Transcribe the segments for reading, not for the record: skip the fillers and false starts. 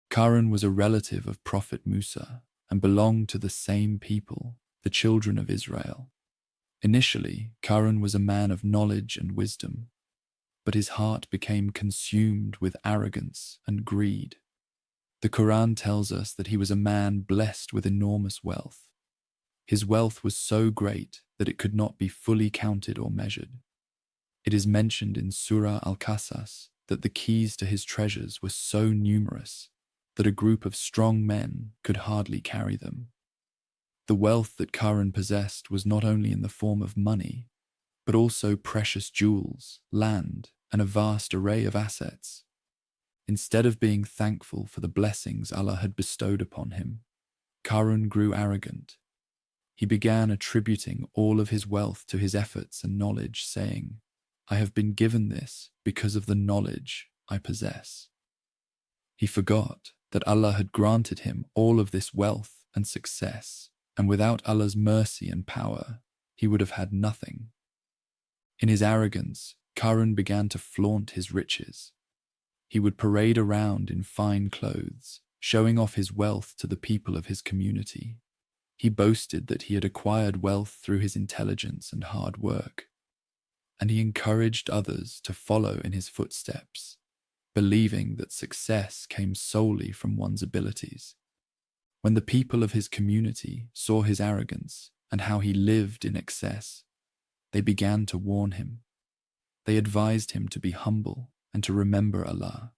Qarun was a relative of Prophet Musa and belonged to the same people, the children of Israel. Initially, Qarun was a man of knowledge and wisdom, but his heart became consumed with arrogance and greed. The Quran tells us that he was a man blessed with enormous wealth. His wealth was so great that it could not be fully counted or measured. It is mentioned in Surah Al-Qasas that the keys to his treasures were so numerous that a group of strong men could hardly carry them. The wealth that Qarun possessed was not only in the form of money, but also precious jewels, land, and a vast array of assets. Instead of being thankful for the blessings Allah had bestowed upon him, Qarun grew arrogant. He began attributing all of his wealth to his efforts and knowledge, saying, "I have been given this because of the knowledge I possess." He forgot that Allah had granted him all of this wealth and success, and without Allah's mercy and power, he would have had nothing. In his arrogance, Qarun began to flaunt his riches. He would parade around in fine clothes, showing off his wealth to the people of his community. He boasted that he had acquired wealth through his intelligence and hard work, and he encouraged others to follow in his footsteps, believing that success came solely from one's abilities. When the people of his community saw his arrogance and how he lived in excess, they began to warn him. They advised him to be humble and to remember Allah,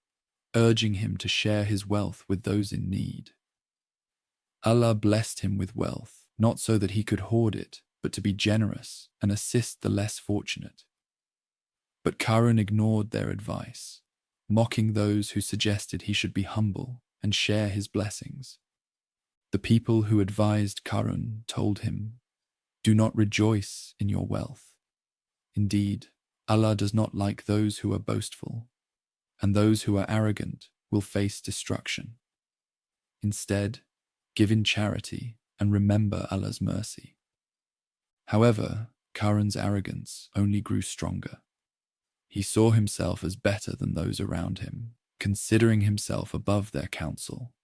urging him to share his wealth with those in need. Allah blessed him with wealth, not so that he could hoard it, but to be generous and assist the less fortunate. But Qarun ignored their advice, mocking those who suggested he should be humble and share his blessings. The people who advised Qarun told him, "Do not rejoice in your wealth. Indeed, Allah does not like those who are boastful, and those who are arrogant will face destruction. Instead, give in charity and remember Allah's mercy." However, Qarun's arrogance only grew stronger. He saw himself as better than those around him, considering himself above their counsel.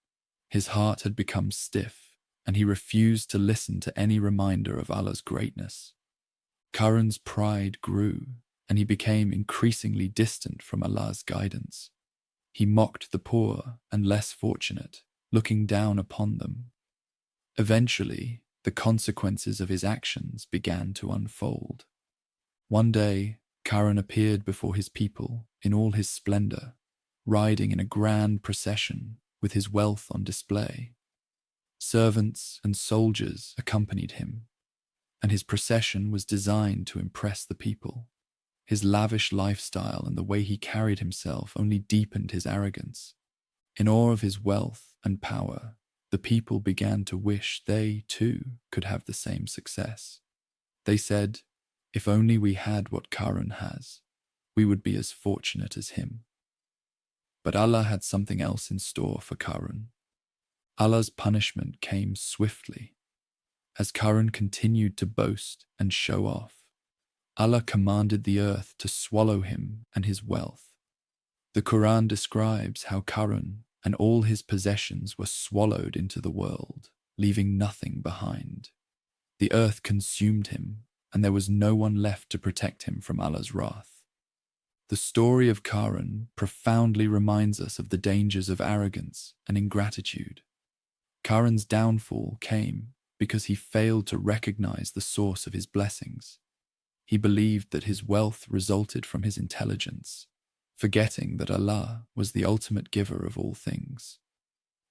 His heart had become stiff, and he refused to listen to any reminder of Allah's greatness. Qarun's pride grew, and he became increasingly distant from Allah's guidance. He mocked the poor and less fortunate, looking down upon them. Eventually, the consequences of his actions began to unfold. One day, Qarun appeared before his people in all his splendor, riding in a grand procession with his wealth on display. Servants and soldiers accompanied him, and his procession was designed to impress the people. His lavish lifestyle and the way he carried himself only deepened his arrogance. In awe of his wealth and power, the people began to wish they, too, could have the same success. They said, "If only we had what Qarun has, we would be as fortunate as him." But Allah had something else in store for Qarun. Allah's punishment came swiftly. As Qarun continued to boast and show off, Allah commanded the earth to swallow him and his wealth. The Quran describes how Qarun and all his possessions were swallowed into the world, leaving nothing behind. The earth consumed him, and there was no one left to protect him from Allah's wrath. The story of Qarun profoundly reminds us of the dangers of arrogance and ingratitude. Qarun's downfall came because he failed to recognize the source of his blessings. He believed that his wealth resulted from his intelligence, forgetting that Allah was the ultimate giver of all things.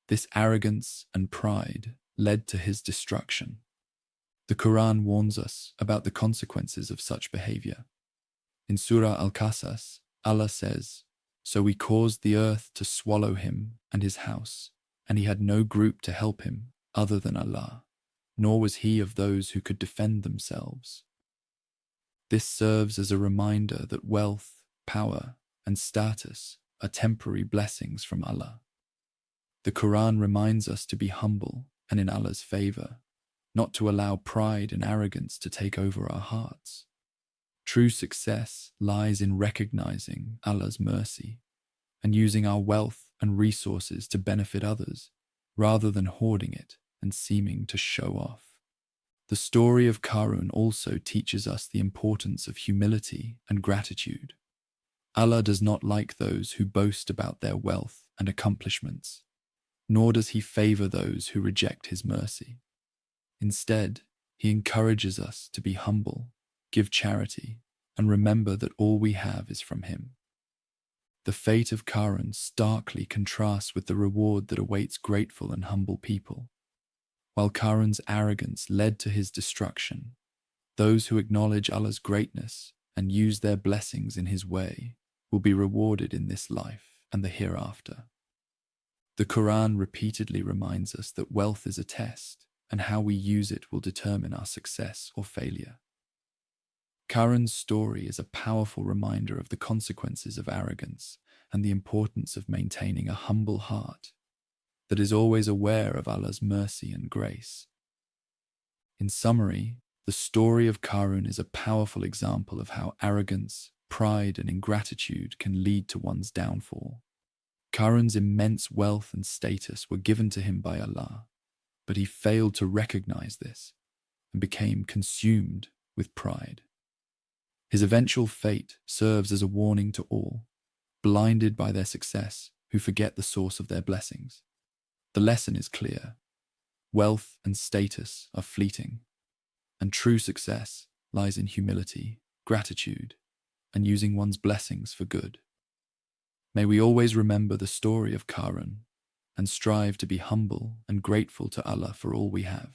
This arrogance and pride led to his destruction. The Quran warns us about the consequences of such behavior. In Surah Al-Qasas, Allah says, "So we caused the earth to swallow him and his house, and he had no group to help him other than Allah, nor was he of those who could defend themselves." This serves as a reminder that wealth, power, and status are temporary blessings from Allah. The Quran reminds us to be humble and in Allah's favor, not to allow pride and arrogance to take over our hearts. True success lies in recognizing Allah's mercy and using our wealth and resources to benefit others, rather than hoarding it and seeming to show off. The story of Qarun also teaches us the importance of humility and gratitude. Allah does not like those who boast about their wealth and accomplishments, nor does He favor those who reject His mercy. Instead, He encourages us to be humble, give charity, and remember that all we have is from Him. The fate of Qarun starkly contrasts with the reward that awaits grateful and humble people. While Qarun's arrogance led to his destruction, those who acknowledge Allah's greatness and use their blessings in His way will be rewarded in this life and the hereafter. The Quran repeatedly reminds us that wealth is a test, and how we use it will determine our success or failure. Qarun's story is a powerful reminder of the consequences of arrogance and the importance of maintaining a humble heart that is always aware of Allah's mercy and grace. In summary, the story of Qarun is a powerful example of how arrogance, pride, and ingratitude can lead to one's downfall. Qarun's immense wealth and status were given to him by Allah, but he failed to recognize this and became consumed with pride. His eventual fate serves as a warning to all, blinded by their success, who forget the source of their blessings. The lesson is clear. Wealth and status are fleeting, and true success lies in humility, gratitude, and using one's blessings for good. May we always remember the story of Qarun and strive to be humble and grateful to Allah for all we have.